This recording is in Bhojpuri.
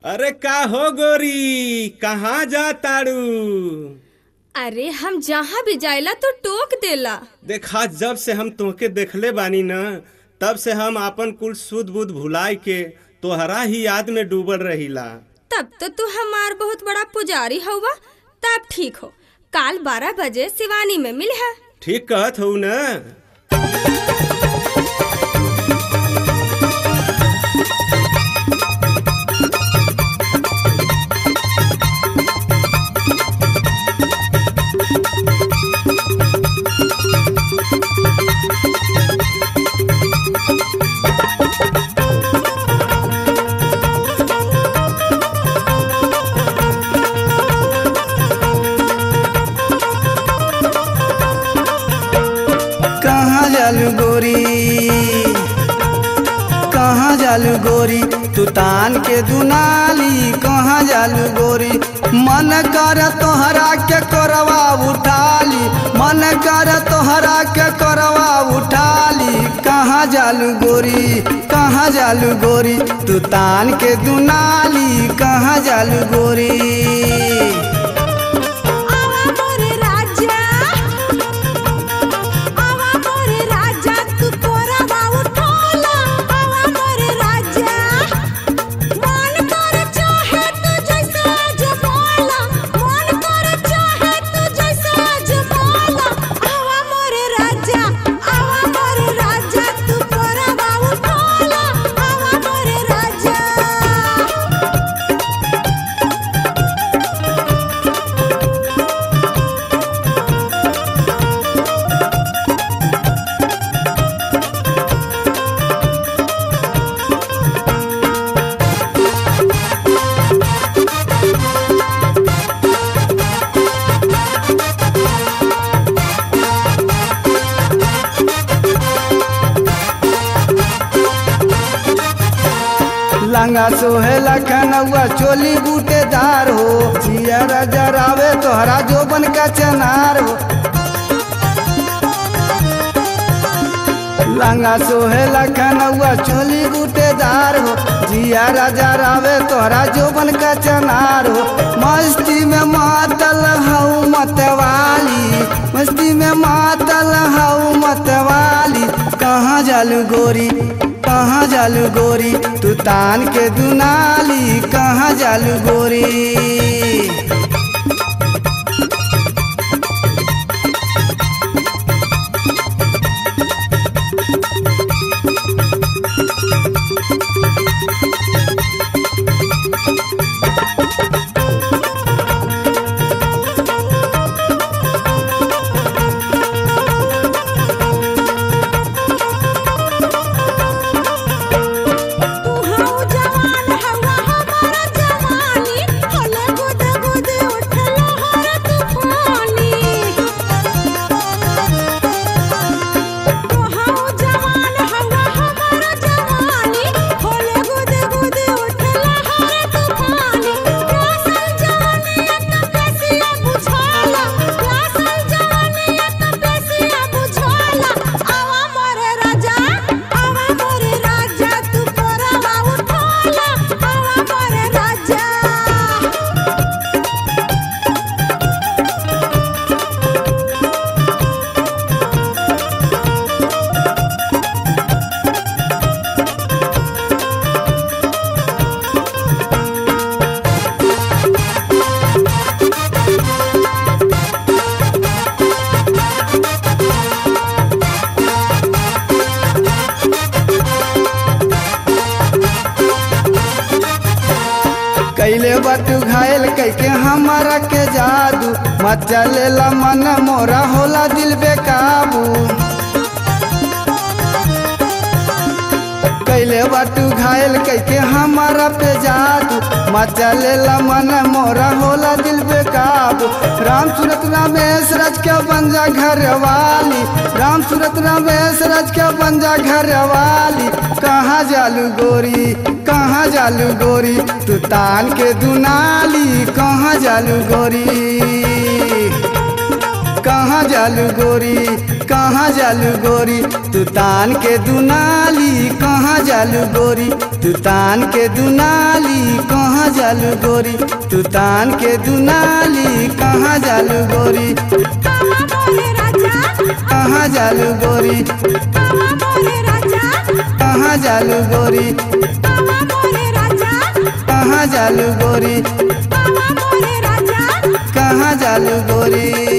अरे का हो गोरी, कहाँ जा तारू? अरे हम जहाँ भी जाइला तो टोक देला। देखा, जब से हम तोहके देखले बानी न, तब से हम आपन कुल सुध बुध भुलाए के तोहरा ही याद में डूबल रहीला। तब तो तू हमार बहुत बड़ा पुजारी हुआ। तब ठीक हो, काल 12 बजे शिवानी में मिल है। ठीक कहत हो न। कहाँ जालू गोरी तू तान के दुनाली, कहाँ जालू गोरी मन कर तोहरा के करवा उठाली, मन कर तोहरा के करवा उठाली। कहाँ जालू गोरी, कहाँ जालू गोरी तू तान के दुनाली, कहाँ जालू गोरी। लंगा सोहेला खनौआ चोली बूटेदार हो, जियरा जरावे तोहरा जोबन का चनार हो। लंगा सोहेला खनौआ चोली बूटेदार हो, जियरा जरावे तोहरा जोबन का चनार हो। मस्ती में मातल हूँ मतवाली, मस्ती में मातल हूँ मतवाली। कहाँ जालू गोरी, कहाँ जालू गोरी तू तान के दुनाली, कहाँ जालू गोरी। कैले बटू घायल कैके हमारा के जादू, मचलेला मन मोरा होला दिल बेकाबू। कैले बटू घायल कैके हमारा पे जादू, मचलेला मन मोरा होला दिल बेकाबू। राम सूरत रमेश रच के बन जा घर वाली, राम सूरत रमेश रच के बन जा घर वाली। कहाँ जालू गोरी, कहाँ जालू गोरी तू तान के दुनाली, कहाँ जालू गोरी, कहाँ जालू गोरी, कहाँ कहाँ जालू गोरी, तू तान के दुनाली कहाँ जालू गोरी, तू तान के दुनाली कहाँ जालू गोरी, तू तान के दुनाली कहाँ जालू गोरी, कहाँ जालू गोरी, कहाँ जालू गोरी, कहाँ जालू गोरी, कहाँ जालू गोरी।